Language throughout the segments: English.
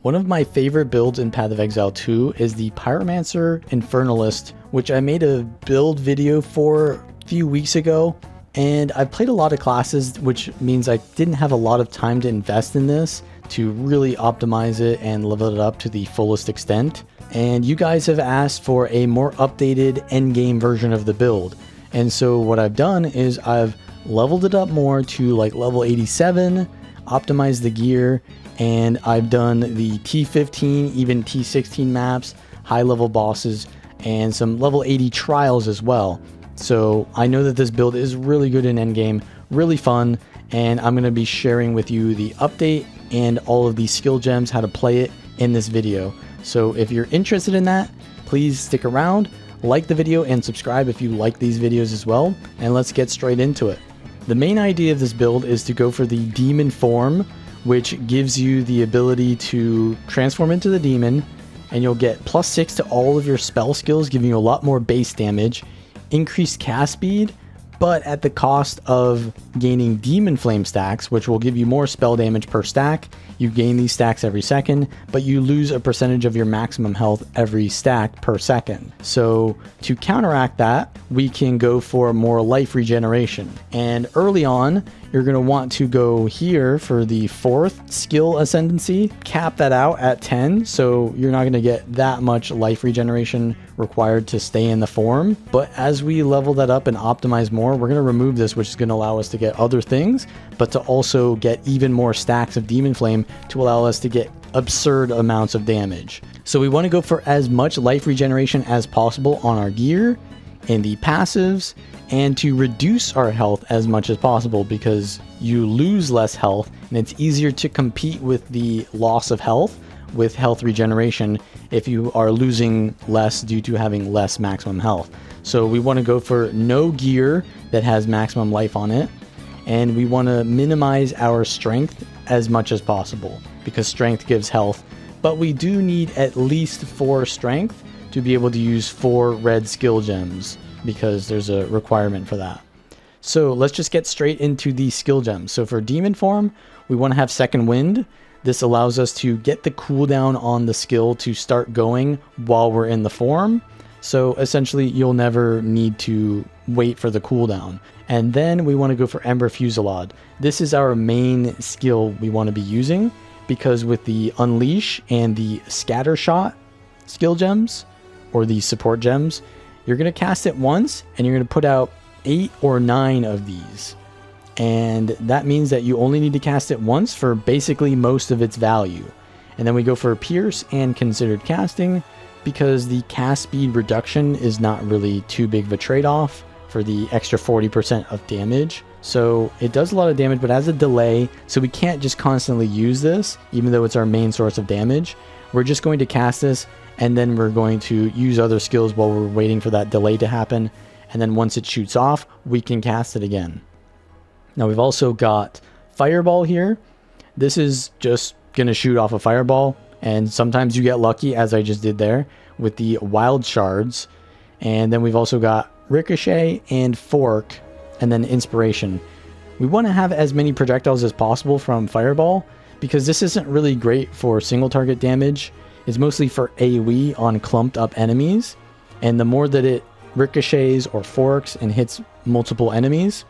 One of my favorite builds in Path of Exile 2 is the Pyromancer Infernalist, which I made a build video for a few weeks ago. And I've played a lot of classes, which means I didn't have a lot of time to invest in this to really optimize it and level it up to the fullest extent. And you guys have asked for a more updated endgame version of the build. And so what I've done is I've leveled it up more to like level 87, optimized the gear, and I've done the T15, even T16 maps, high level bosses, and some level 80 trials as well. So I know that this build is really good in endgame, really fun, and I'm going to be sharing with you the update and all of the skill gems, how to play it in this video. So if you're interested in that, please stick around, like the video, and subscribe if you like these videos as well, and let's get straight into it. The main idea of this build is to go for the demon form, which gives you the ability to transform into the demon, and you'll get +6 to all of your spell skills, giving you a lot more base damage, increased cast speed, but at the cost of gaining demon flame stacks, which will give you more spell damage per stack. You gain these stacks every second, but you lose a percentage of your maximum health every stack per second. So to counteract that, we can go for more life regeneration. And early on, you're going to want to go here for the 4th skill ascendancy, cap that out at 10, so you're not going to get that much life regeneration required to stay in the form. But as we level that up and optimize more, we're going to remove this, which is going to allow us to get other things, but to also get even more stacks of demon flame to allow us to get absurd amounts of damage. So we want to go for as much life regeneration as possible on our gear, in the passives, and to reduce our health as much as possible, because you lose less health and it's easier to compete with the loss of health with health regeneration if you are losing less due to having less maximum health. So we want to go for no gear that has maximum life on it, and we want to minimize our strength as much as possible because strength gives health, but we do need at least 4 strength to be able to use 4 red skill gems, because there's a requirement for that. So let's just get straight into the skill gems. So for demon form, we want to have second wind. This allows us to get the cooldown on the skill to start going while we're in the form. So essentially you'll never need to wait for the cooldown. And then we want to go for Ember Fusillade. This is our main skill we want to be using, because with the Unleash and the Scattershot skill gems, or the support gems, you're going to cast it once and you're going to put out 8 or 9 of these. And that means that you only need to cast it once for basically most of its value. And then we go for Pierce and Considered Casting, because the cast speed reduction is not really too big of a trade-off for the extra 40% of damage. So it does a lot of damage, but has a delay, so we can't just constantly use this, even though it's our main source of damage. We're just going to cast this, and then we're going to use other skills while we're waiting for that delay to happen. And then once it shoots off, we can cast it again. Now we've also got Fireball here. This is just going to shoot off a fireball, and sometimes you get lucky, as I just did there with the Wildshards. And then we've also got Ricochet and Fork, and then Inspiration. We want to have as many projectiles as possible from Fireball, because this isn't really great for single target damage. It's mostly for AoE on clumped up enemies, and the more that it ricochets or forks and hits multiple enemies,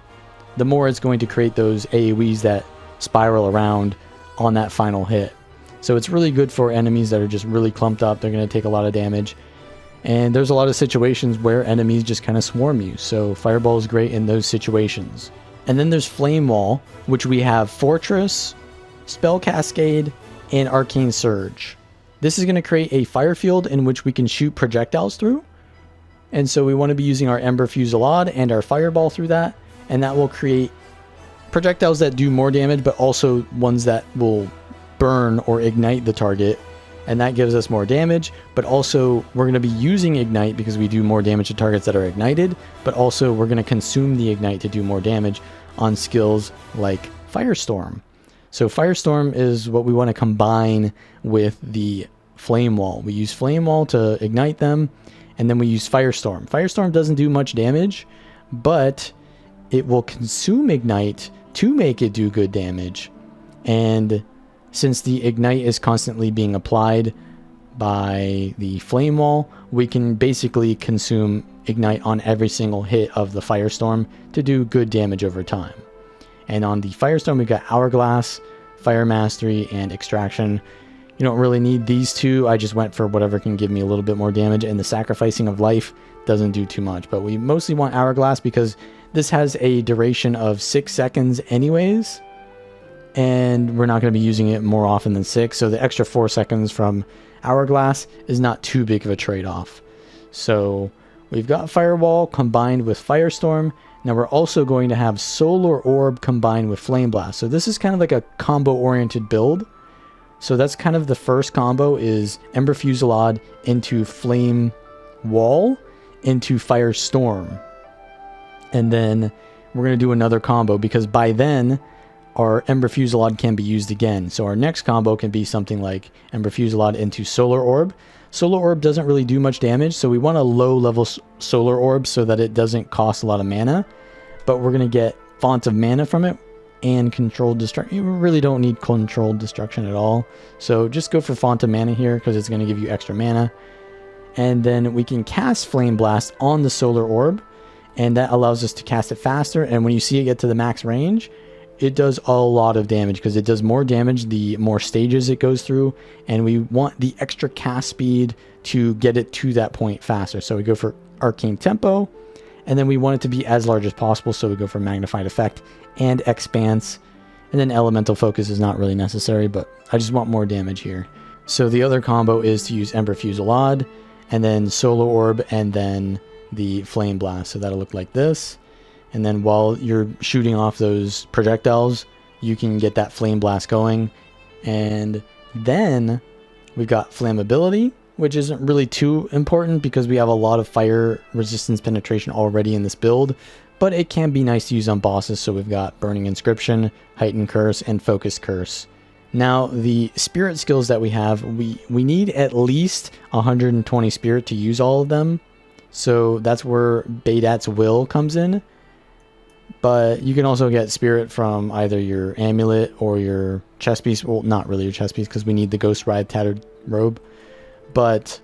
the more it's going to create those AoEs that spiral around on that final hit. So it's really good for enemies that are just really clumped up. They're going to take a lot of damage, and there's a lot of situations where enemies just kind of swarm you, so Fireball is great in those situations. And then there's Flame Wall, which we have Fortress, Spell Cascade, and Arcane Surge. This is going to create a fire field in which we can shoot projectiles through. And so we want to be using our Ember Fusillade and our Fireball through that. And that will create projectiles that do more damage, but also ones that will burn or ignite the target. And that gives us more damage. But also we're going to be using Ignite because we do more damage to targets that are ignited. But also we're going to consume the Ignite to do more damage on skills like Firestorm. So Firestorm is what we want to combine with the Flame Wall. We use Flame Wall to ignite them, and then we use Firestorm. Firestorm doesn't do much damage, but it will consume Ignite to make it do good damage. And since the ignite is constantly being applied by the flame wall, we can basically consume ignite on every single hit of the Firestorm to do good damage over time. And on the Firestorm, we've got Hourglass, Fire Mastery, and Extraction. You don't really need these two. I just went for whatever can give me a little bit more damage, and the Sacrificing of Life doesn't do too much. But we mostly want Hourglass because this has a duration of 6 seconds anyways, and we're not going to be using it more often than 6. So the extra 4 seconds from Hourglass is not too big of a trade-off. So we've got Firewall combined with Firestorm. Now we're also going to have Solar Orb combined with Flameblast. So this is kind of like a combo-oriented build. So that's kind of the first combo is Ember Fusillade into Flame Wall into Firestorm. And then we're going to do another combo because by then our Ember Fusillade can be used again. So our next combo can be something like Ember Fusillade into Solar Orb. Solar Orb doesn't really do much damage, so we want a low level Solar Orb so that it doesn't cost a lot of mana. But we're going to get Font of Mana from it and Controlled Destruction. You really don't need Controlled Destruction at all. So just go for Font of Mana here because it's going to give you extra mana. And then we can cast Flameblast on the Solar Orb, and that allows us to cast it faster. And when you see it get to the max range, it does a lot of damage because it does more damage the more stages it goes through, and we want the extra cast speed to get it to that point faster. So we go for Arcane Tempo, and then we want it to be as large as possible, so we go for Magnified Effect and Expanse, and then Elemental Focus is not really necessary, but I just want more damage here. So the other combo is to use Ember Fusillade, and then Solar Orb, and then the Flameblast. So that'll look like this. And then while you're shooting off those projectiles, you can get that Flame Blast going. And then we've got Flammability, which isn't really too important because we have a lot of fire resistance penetration already in this build. But it can be nice to use on bosses. So we've got Burning Inscription, Heightened Curse, and Focus Curse. Now, the spirit skills that we have, we need at least 120 spirit to use all of them. So that's where Baydat's Will comes in. But you can also get spirit from either your amulet or your chest piece. Well, not really your chest piece because we need the Ghost Ride Tattered Robe. But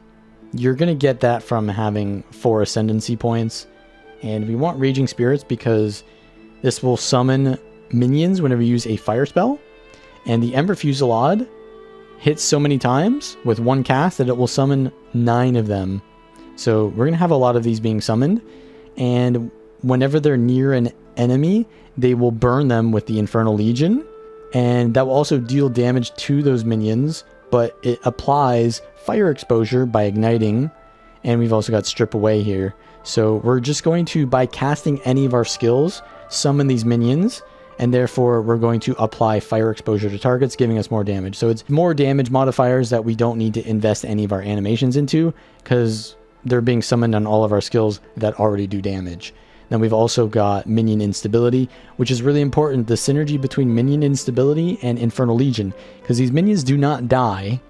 you're going to get that from having 4 ascendancy points. And we want Raging Spirits because this will summon minions whenever you use a fire spell. And the Ember Fusillade hits so many times with one cast that it will summon 9 of them. So we're going to have a lot of these being summoned. And whenever they're near an enemy, they will burn them with the Infernal Legion, and that will also deal damage to those minions, but it applies fire exposure by igniting, and we've also got Strip Away here. So we're just going to, by casting any of our skills, summon these minions, and therefore we're going to apply fire exposure to targets, giving us more damage. So it's more damage modifiers that we don't need to invest any of our animations into because they're being summoned on all of our skills that already do damage. Then we've also got Minion Instability, which is really important, the synergy between Minion Instability and Infernal Legion, because these minions do not die,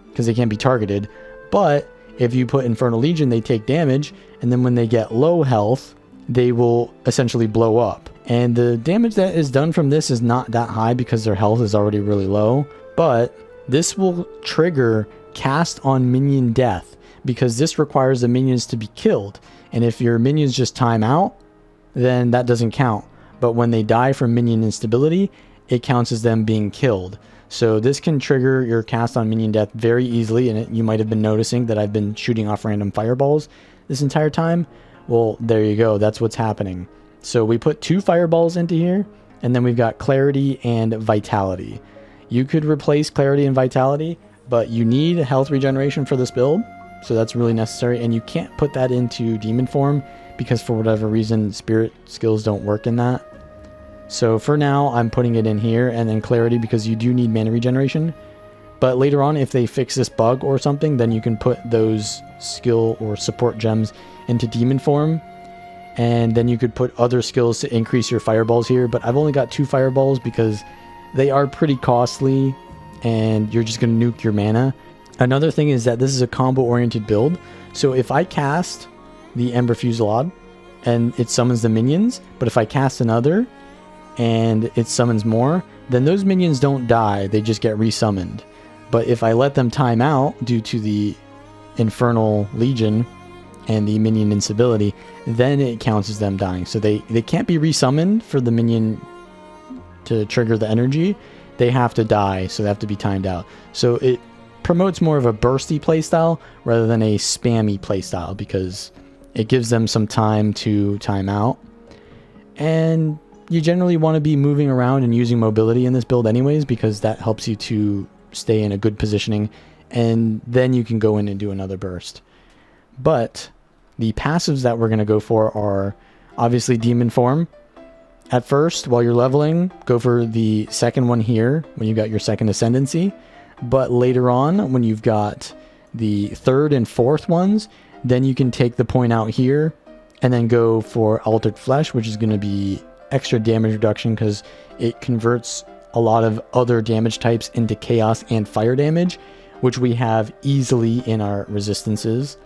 because they can't be targeted, but if you put Infernal Legion, they take damage, and then when they get low health, they will essentially blow up. And the damage that is done from this is not that high because their health is already really low, but this will trigger Cast on Minion Death, because this requires the minions to be killed. And if your minions just time out, then that doesn't count. But when they die from minion instability, it counts as them being killed. So this can trigger your cast on minion death very easily. And you might have been noticing that I've been shooting off random fireballs this entire time. Well, there you go. That's what's happening. So we put 2 fireballs into here, and then we've got Clarity and Vitality. You could replace Clarity and Vitality, but you need health regeneration for this build. So that's really necessary, and you can't put that into demon form because for whatever reason spirit skills don't work in that. So for now I'm putting it in here, and then Clarity because you do need mana regeneration. But later on, if they fix this bug or something, then you can put those skill or support gems into demon form, and then you could put other skills to increase your fireballs here. But I've only got 2 fireballs because they are pretty costly and you're just going to nuke your mana. Another thing is that this is a combo-oriented build. So if I cast the Ember Fusillade and it summons the minions, but if I cast another and it summons more, then those minions don't die, they just get resummoned. But if I let them time out due to the Infernal Legion and the minion instability, then it counts as them dying. So they can't be resummoned for the minion to trigger the energy. They have to die, so they have to be timed out. So it promotes more of a bursty playstyle rather than a spammy playstyle, because it gives them some time to time out. And you generally want to be moving around and using mobility in this build anyways, because that helps you to stay in a good positioning, and then you can go in and do another burst. But the passives that we're going to go for are obviously Demon Form. At first, while you're leveling, go for the second one here when you got your second Ascendancy. But later on, when you've got the third and fourth ones, then you can take the point out here and then go for Altered Flesh, which is going to be extra damage reduction because it converts a lot of other damage types into chaos and fire damage, which we have easily in our resistances.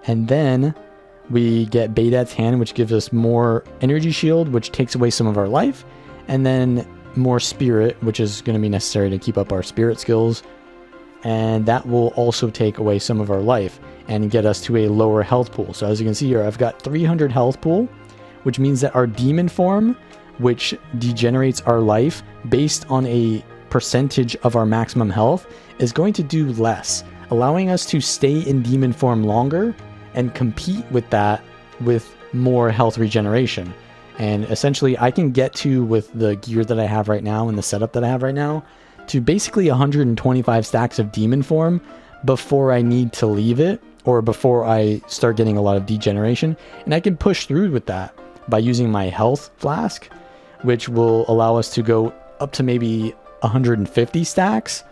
And then we get Baydad's Hand, which gives us more energy shield, which takes away some of our life, and then more spirit, which is going to be necessary to keep up our spirit skills, and that will also take away some of our life and get us to a lower health pool. So as you can see here, I've got 300 health pool, which means that our demon form, which degenerates our life based on a percentage of our maximum health, is going to do less, allowing us to stay in demon form longer and compete with that with more health regeneration. And essentially I can get to, with the gear that I have right now and the setup that I have right now, to basically 125 stacks of demon form before I need to leave it, or before I start getting a lot of degeneration. And I can push through with that by using my health flask, which will allow us to go up to maybe 150 stacks.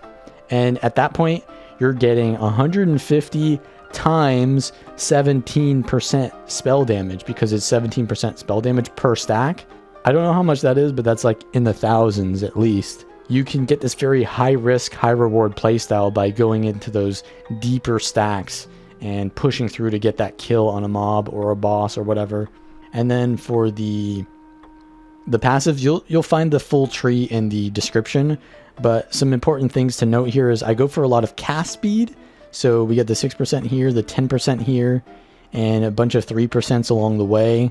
And at that point, you're getting 150 times 17% spell damage, because it's 17% spell damage per stack. I don't know how much that is, but that's like in the thousands at least. You can get this very high risk, high reward playstyle by going into those deeper stacks and pushing through to get that kill on a mob or a boss or whatever. And then for the passive, you'll find the full tree in the description, but some important things to note here is I go for a lot of cast speed. So we get the 6% here, the 10% here, and a bunch of 3% along the way.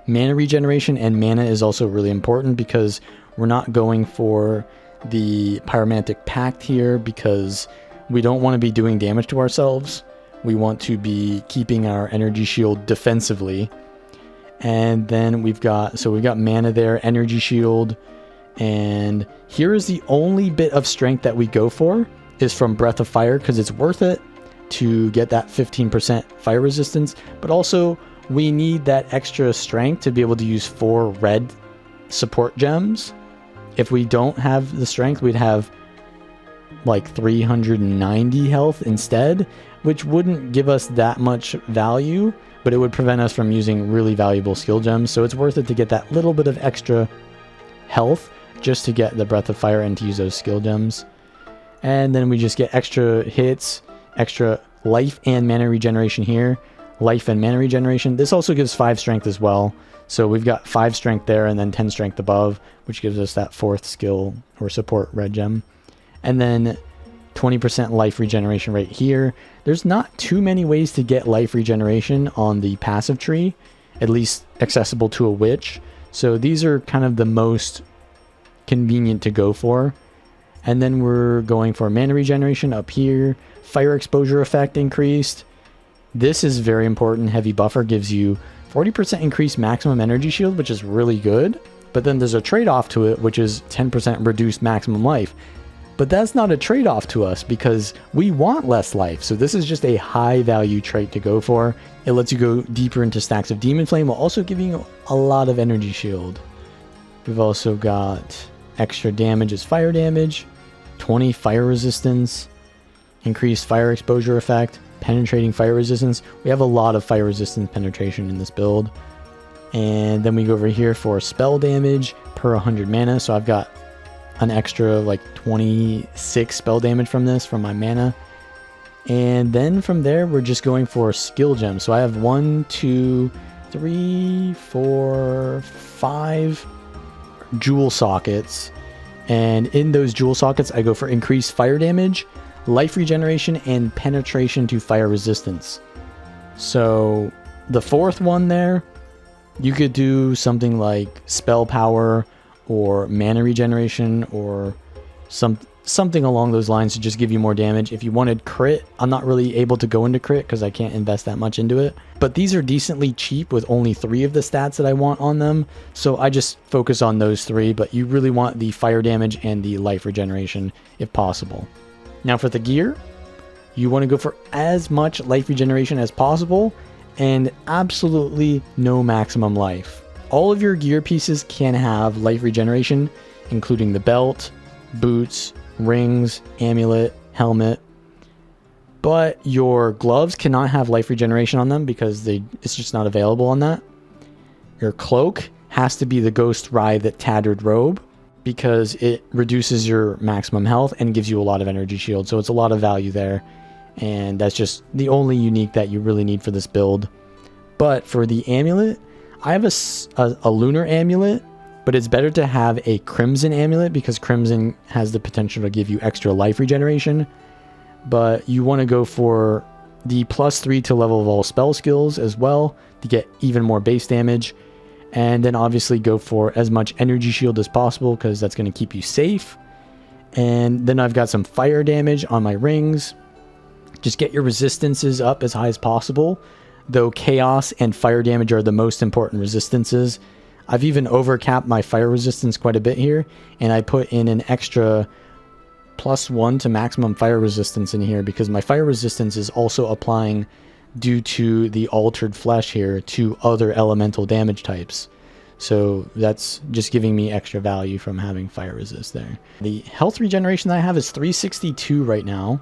Mana regeneration and mana is also really important, because we're not going for the Pyromantic Pact here because we don't want to be doing damage to ourselves. We want to be keeping our energy shield defensively. And then we've got mana there, energy shield, and here is the only bit of strength that we go for is from Breath of Fire, because it's worth it to get that 15% fire resistance, but also we need that extra strength to be able to use 4 red support gems. If we don't have the strength, we'd have like 390 health instead, which wouldn't give us that much value, but it would prevent us from using really valuable skill gems. So it's worth it to get that little bit of extra health just to get the Breath of Fire and to use those skill gems. And then we just get extra hits, extra life and mana regeneration here. Life and mana regeneration. This also gives 5 strength as well. So we've got 5 strength there and then 10 strength above, which gives us that 4th skill or support red gem. And then 20% life regeneration right here. There's not too many ways to get life regeneration on the passive tree, at least accessible to a witch. So these are kind of the most convenient to go for. And then we're going for mana regeneration up here. Fire exposure effect increased. This is very important. Heavy buffer gives you 40% increased maximum energy shield, which is really good. But then there's a trade-off to it, which is 10% reduced maximum life. But that's not a trade-off to us because we want less life. So this is just a high value trait to go for. It lets you go deeper into stacks of Demon Flame while also giving you a lot of energy shield. We've also got extra damage as fire damage, 20 fire resistance, increased fire exposure effect, penetrating fire resistance. We have a lot of fire resistance penetration in this build. And then we go over here for spell damage per 100 mana. So I've got an extra like 26 spell damage from this, from my mana. And then from there, we're just going for skill gems. So I have 1, 2, 3, 4, 5, jewel sockets, and in those jewel sockets I go for increased fire damage, life regeneration, and penetration to fire resistance. So the fourth one there, you could do something like spell power or mana regeneration or something along those lines to just give you more damage. If you wanted crit, I'm not really able to go into crit because I can't invest that much into it. But these are decently cheap with only 3 of the stats that I want on them. So I just focus on those 3, but you really want the fire damage and the life regeneration if possible. Now for the gear, you want to go for as much life regeneration as possible and absolutely no maximum life. All of your gear pieces can have life regeneration, including the belt, boots, rings, amulet, helmet, but your gloves cannot have life regeneration on them because it's just not available on that. Your cloak has to be the Ghost Writhe Tattered Robe because it reduces your maximum health and gives you a lot of energy shield, so it's a lot of value there, and that's just the only unique that you really need for this build. But for the amulet, I have a lunar amulet, but it's better to have a crimson amulet because crimson has the potential to give you extra life regeneration. But you want to go for the +3 to level of all spell skills as well to get even more base damage. And then obviously go for as much energy shield as possible because that's going to keep you safe. And then I've got some fire damage on my rings. Just get your resistances up as high as possible, though chaos and fire damage are the most important resistances. I've even overcapped my fire resistance quite a bit here, and I put in an extra +1 to maximum fire resistance in here because my fire resistance is also applying due to the altered flesh here to other elemental damage types. So that's just giving me extra value from having fire resist there. The health regeneration that I have is 362 right now.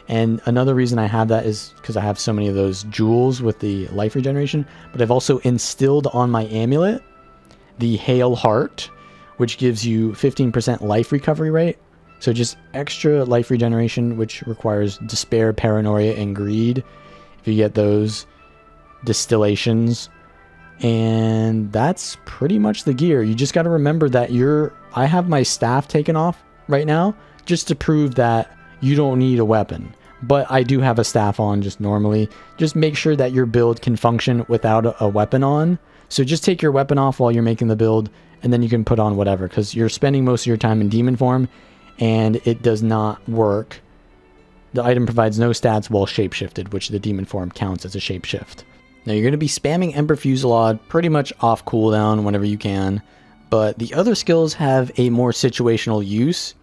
And another reason I have that is because I have so many of those jewels with the life regeneration, but I've also instilled on my amulet the Hail Heart, which gives you 15% life recovery rate. So just extra life regeneration, which requires Despair, Paranoia, and Greed. If you get those distillations. And that's pretty much the gear. You just got to remember that I have my staff taken off right now just to prove that you don't need a weapon. But I do have a staff on just normally. Just make sure that your build can function without a weapon on. So just take your weapon off while you're making the build, and then you can put on whatever, because you're spending most of your time in demon form, and it does not work. The item provides no stats while shapeshifted, which the demon form counts as a shapeshift. Now you're going to be spamming Ember Fusillade pretty much off cooldown whenever you can, but the other skills have a more situational use.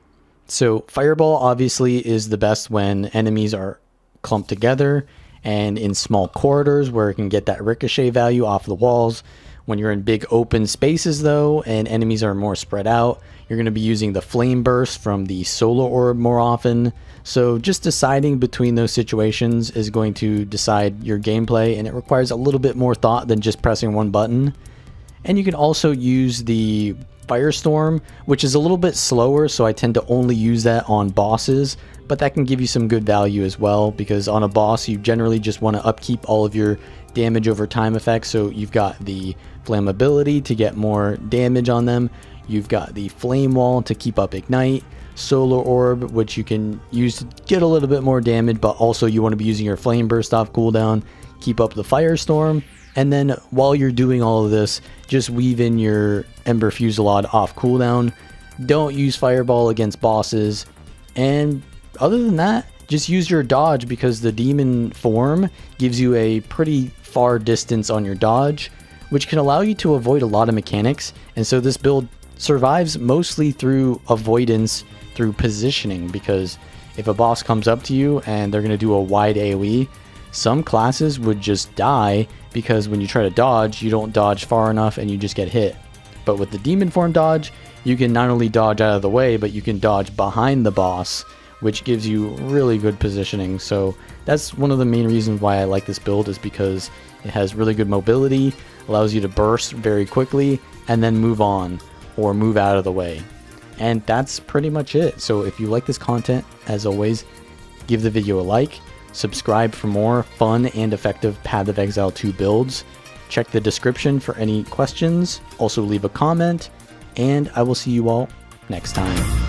So Fireball obviously is the best when enemies are clumped together and in small corridors where it can get that ricochet value off the walls. When you're in big open spaces though, and enemies are more spread out, you're going to be using the Flame Burst from the Solar Orb more often. So just deciding between those situations is going to decide your gameplay, and it requires a little bit more thought than just pressing one button. And you can also use the Firestorm, which is a little bit slower, so I tend to only use that on bosses, but that can give you some good value as well, because on a boss you generally just want to upkeep all of your damage over time effects. So you've got the Flammability to get more damage on them, you've got the Flame Wall to keep up Ignite, Solar Orb, which you can use to get a little bit more damage, but also you want to be using your Flame Burst off cooldown, keep up the Firestorm. And then while you're doing all of this, just weave in your Ember Fusillade off cooldown. Don't use Fireball against bosses. And other than that, just use your dodge, because the demon form gives you a pretty far distance on your dodge, which can allow you to avoid a lot of mechanics. And so this build survives mostly through avoidance, through positioning, because if a boss comes up to you and they're going to do a wide AoE, some classes would just die because when you try to dodge, you don't dodge far enough and you just get hit. But with the demon form dodge, you can not only dodge out of the way, but you can dodge behind the boss, which gives you really good positioning. So that's one of the main reasons why I like this build, is because it has really good mobility, allows you to burst very quickly and then move on or move out of the way. And that's pretty much it. So if you like this content, as always, give the video a like. Subscribe for more fun and effective Path of Exile 2 builds. Check the description for any questions. Also leave a comment. and I will see you all next time.